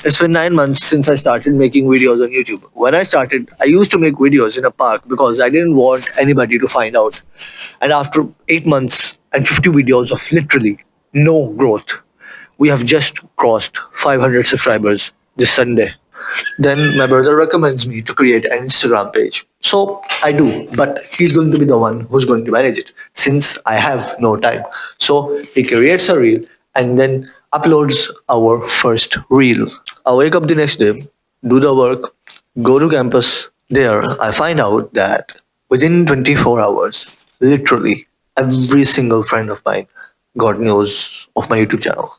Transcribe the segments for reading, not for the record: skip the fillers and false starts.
It's been 9 months since I started making videos on YouTube. When I started, I used to make videos in a park because I didn't want anybody to find out. And after 8 months and 50 videos of literally no growth, we have just crossed 500 subscribers this Sunday. Then my brother recommends me to create an Instagram page. So I do, but he's going to be the one who's going to manage it since I have no time. So he creates a reel and then uploads our first reel. I wake up the next day, do the work, go to campus. There, I find out that within 24 hours, literally every single friend of mine got news of my YouTube channel.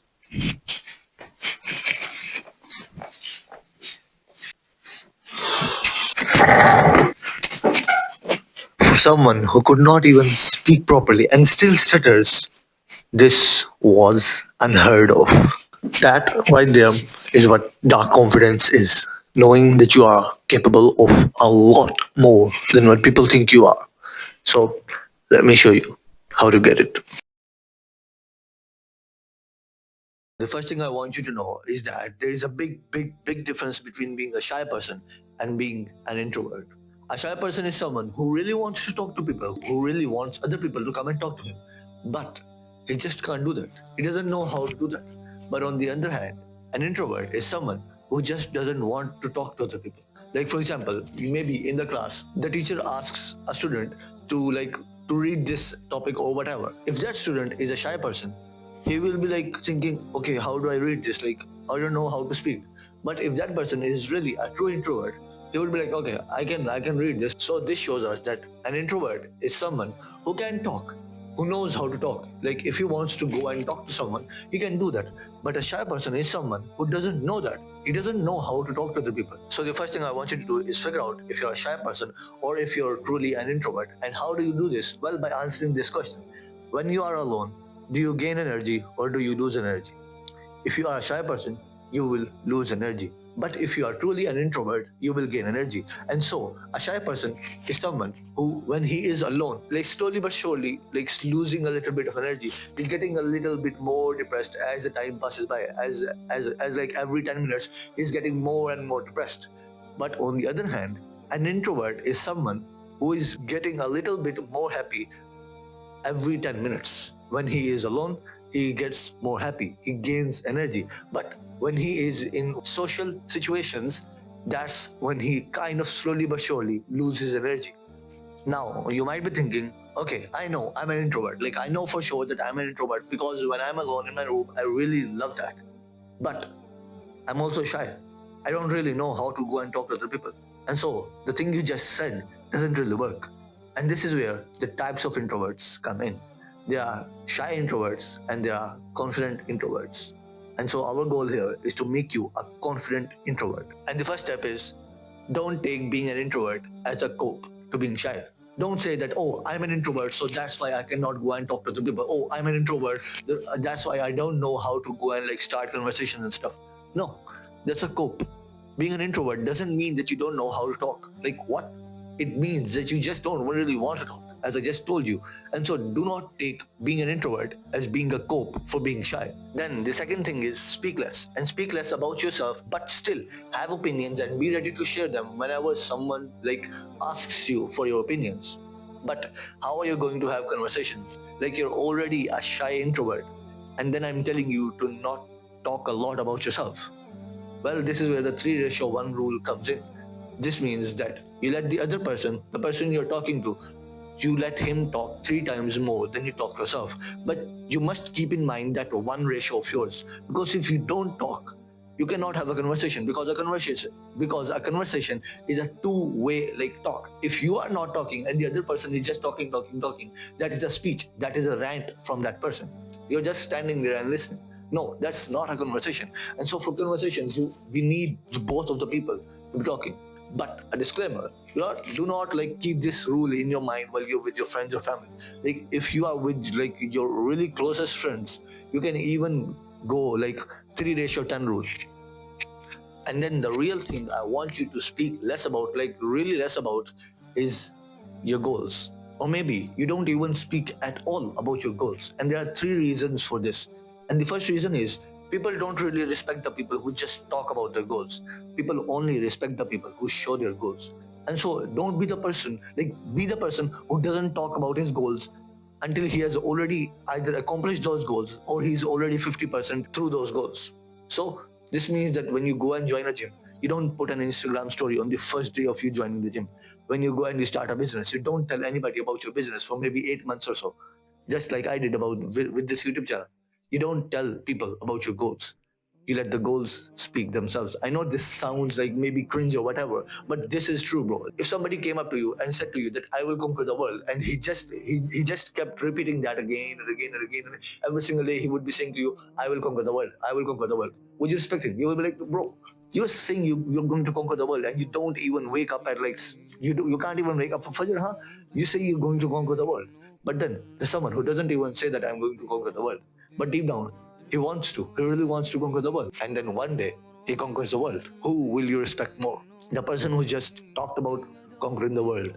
For someone who could not even speak properly and still stutters, this was unheard of. That right there is what dark confidence is. Knowing that you are capable of a lot more than what people think you are. So let me show you how to get it. The first thing I want you to know is that there is a big difference between being a shy person and being an introvert. A shy person is someone who really wants to talk to people, who really wants other people to come and talk to him. But he just can't do that. He doesn't know how to do that. But on the other hand, an introvert is someone who just doesn't want to talk to other people. Like for example, maybe in the class, the teacher asks a student to to read this topic or whatever. If that student is a shy person, he will be like thinking, okay, how do I read this? Like, I don't know how to speak. But if that person is really a true introvert, he would be like, okay, I can read this. So this shows us that an introvert is someone who can talk, who knows how to talk. Like if he wants to go and talk to someone, he can do that. But a shy person is someone who doesn't know that. He doesn't know how to talk to the people. So the first thing I want you to do is figure out if you're a shy person or if you're truly an introvert. And how do you do this? Well, by answering this question. When you are alone, do you gain energy or do you lose energy? If you are a shy person, you will lose energy. But if you are truly an introvert, you will gain energy. And so, a shy person is someone who, when he is alone, like slowly but surely, like losing a little bit of energy, is getting a little bit more depressed as the time passes by. As like every 10 minutes, he's getting more and more depressed. But on the other hand, an introvert is someone who is getting a little bit more happy every 10 minutes. When he is alone, he gets more happy, he gains energy. But when he is in social situations, that's when he kind of slowly but surely loses energy. Now, you might be thinking, okay, I know I'm an introvert. Like, I know for sure that I'm an introvert because when I'm alone in my room, I really love that. But I'm also shy. I don't really know how to go and talk to other people. And so, the thing you just said doesn't really work. And this is where the types of introverts come in. There are shy introverts and there are confident introverts. And so, our goal here is to make you a confident introvert. And the first step is don't take being an introvert as a cope to being shy. Don't say that, oh, I'm an introvert, so that's why I cannot go and talk to the people. Oh, I'm an introvert, that's why I don't know how to go and like start conversations and stuff. No, that's a cope. Being an introvert doesn't mean that you don't know how to talk. Like what? It means that you just don't really want to talk, as I just told you. And so do not take being an introvert as being a cope for being shy. Then the second thing is speak less and speak less about yourself, but still have opinions and be ready to share them whenever someone like asks you for your opinions. But how are you going to have conversations? Like you're already a shy introvert, and then I'm telling you to not talk a lot about yourself. Well, this is where the 3:1 rule comes in. This means that you let the other person, the person you're talking to, you let him talk 3 times more than you talk yourself. But you must keep in mind that one ratio of yours. Because if you don't talk, you cannot have a conversation because a conversation is a two-way like talk. If you are not talking and the other person is just talking, that is a speech, that is a rant from that person. You're just standing there and listening. No, that's not a conversation. And so for conversations, we need both of the people to be talking. But a disclaimer, do not like keep this rule in your mind while you're with your friends or family. Like if you are with like your really closest friends, you can even go like 3:10 rule. And then the real thing I want you to speak less about, like really less about, is your goals. Or maybe you don't even speak at all about your goals. And there are 3 reasons for this. And the first reason is People don't really respect the people who just talk about their goals. People only respect the people who show their goals. And so don't be the person, be the person who doesn't talk about his goals until he has already either accomplished those goals or he's already 50% through those goals. So this means that when you go and join a gym, you don't put an Instagram story on the first day of you joining the gym. When you go and you start a business, you don't tell anybody about your business for maybe 8 months or so. Just like I did about with this YouTube channel. You don't tell people about your goals. You let the goals speak themselves. I know this sounds like maybe cringe or whatever, but this is true, bro. If somebody came up to you and said to you that I will conquer the world, and he just kept repeating that again and again and again, and every single day he would be saying to you, I will conquer the world, I will conquer the world. Would you respect it? You will be like, bro, you're saying you're going to conquer the world and you don't even wake up at you can't even wake up for Fajr, huh? You say you're going to conquer the world. But then there's someone who doesn't even say that I'm going to conquer the world. But deep down, he wants to. He really wants to conquer the world. And then one day, he conquers the world. Who will you respect more? The person who just talked about conquering the world,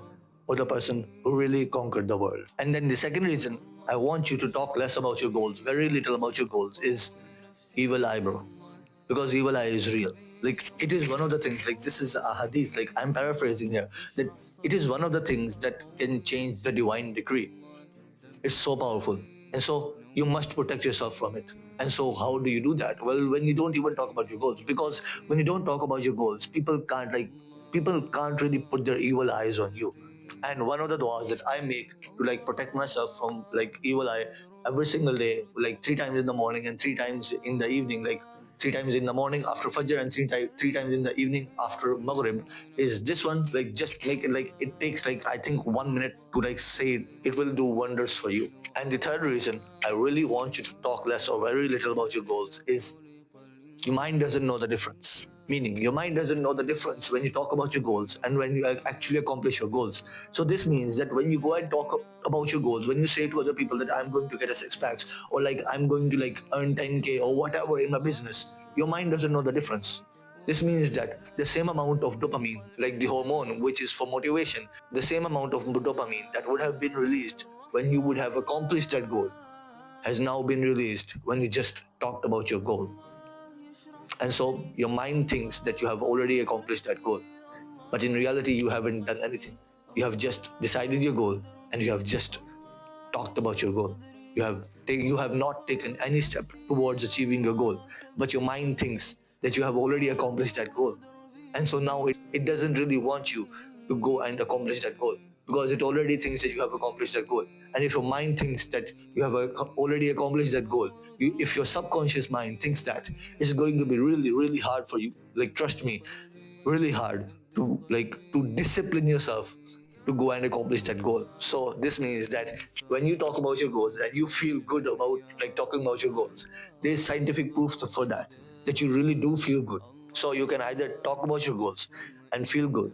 or the person who really conquered the world? And then the second reason I want you to talk less about your goals, very little about your goals, is evil eye, bro. Because evil eye is real. It is one of the things, this is a hadith, I'm paraphrasing here, that it is one of the things that can change the divine decree. It's so powerful. And so you must protect yourself from it. And so how do you do that? Well, when you don't even talk about your goals. Because when you don't talk about your goals, people can't really put their evil eyes on you. And one of the du'as that I make to protect myself from evil eye every single day, three times in the morning and three times in the evening, three times in the morning after Fajr and three times in the evening after Maghrib, is this one. Just make it it takes I think 1 minute to say it. It will do wonders for you. And the third reason I really want you to talk less or very little about your goals is your mind doesn't know the difference. Meaning, your mind doesn't know the difference when you talk about your goals and when you actually accomplish your goals. So this means that when you go and talk about your goals, when you say to other people that I'm going to get a six packs, or I'm going to earn 10K or whatever in my business, your mind doesn't know the difference. This means that the same amount of dopamine, the hormone which is for motivation, the same amount of dopamine that would have been released when you would have accomplished that goal has now been released when you just talked about your goal. And so your mind thinks that you have already accomplished that goal. But in reality, you haven't done anything. You have just decided your goal and you have just talked about your goal. You have not taken any step towards achieving your goal. But your mind thinks that you have already accomplished that goal. And so now it doesn't really want you to go and accomplish that goal because it already thinks that you have accomplished that goal. And if your mind thinks that you have already accomplished that goal, if your subconscious mind thinks that, it's going to be really, really hard for you. Trust me, really hard to discipline yourself to go and accomplish that goal. So this means that when you talk about your goals and you feel good about talking about your goals, there's scientific proof for that you really do feel good. So you can either talk about your goals and feel good,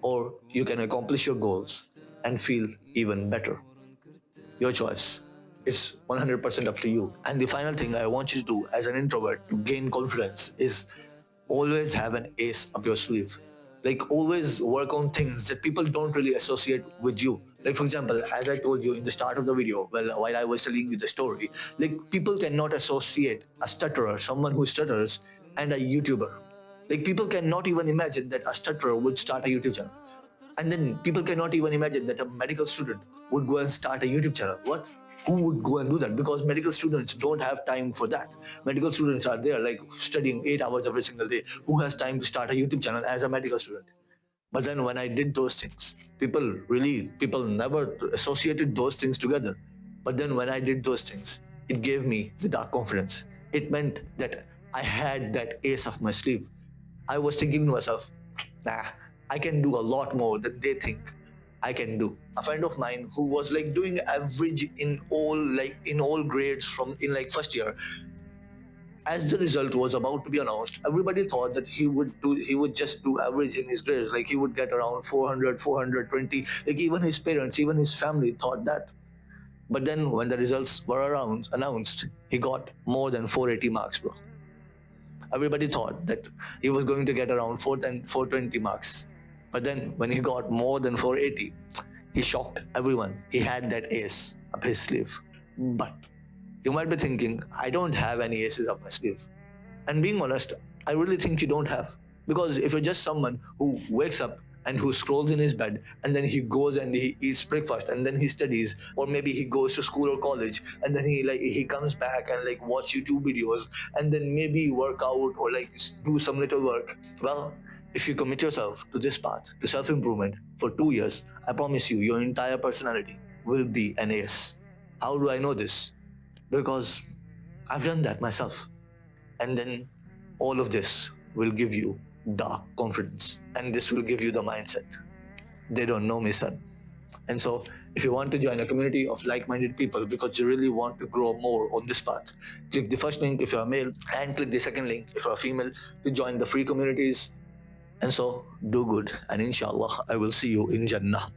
or you can accomplish your goals and feel even better. Your choice. It's 100% up to you. And the final thing I want you to do as an introvert to gain confidence is always have an ace up your sleeve. Always work on things that people don't really associate with you. For example, as I told you in the start of the video, while I was telling you the story, people cannot associate a stutterer, someone who stutters, and a YouTuber. People cannot even imagine that a stutterer would start a YouTube channel. And then people cannot even imagine that a medical student would go and start a YouTube channel. What? Who would go and do that? Because medical students don't have time for that. Medical students are there studying 8 hours every single day. Who has time to start a YouTube channel as a medical student? But then when I did those things, people never associated those things together. But then when I did those things, it gave me the dark confidence. It meant that I had that ace of my sleeve. I was thinking to myself, nah, I can do a lot more than they think I can do. A friend of mine who was doing average in all grades from in first year, as the result was about to be announced, everybody thought that he would just do average in his grades. He would get around 400, 420. Even his parents, even his family thought that. But then when the results were announced, he got more than 480 marks, bro. Everybody thought that he was going to get around 420 marks. But then when he got more than 480, he shocked everyone. He had that ace up his sleeve. But you might be thinking, I don't have any aces up my sleeve. And being honest, I really think you don't have. Because if you're just someone who wakes up and who scrolls in his bed and then he goes and he eats breakfast and then he studies, or maybe he goes to school or college and then he comes back and like watch YouTube videos and then maybe work out or like do some little work. Well, if you commit yourself to this path, to self-improvement for 2 years, I promise you your entire personality will be an ace. How do I know this? Because I've done that myself. And then all of this will give you dark confidence. And this will give you the mindset. They don't know me, son. And so, if you want to join a community of like minded people because you really want to grow more on this path, click the first link if you're a male and click the second link if you're a female to join the free communities. And so, do good. And inshallah, I will see you in Jannah.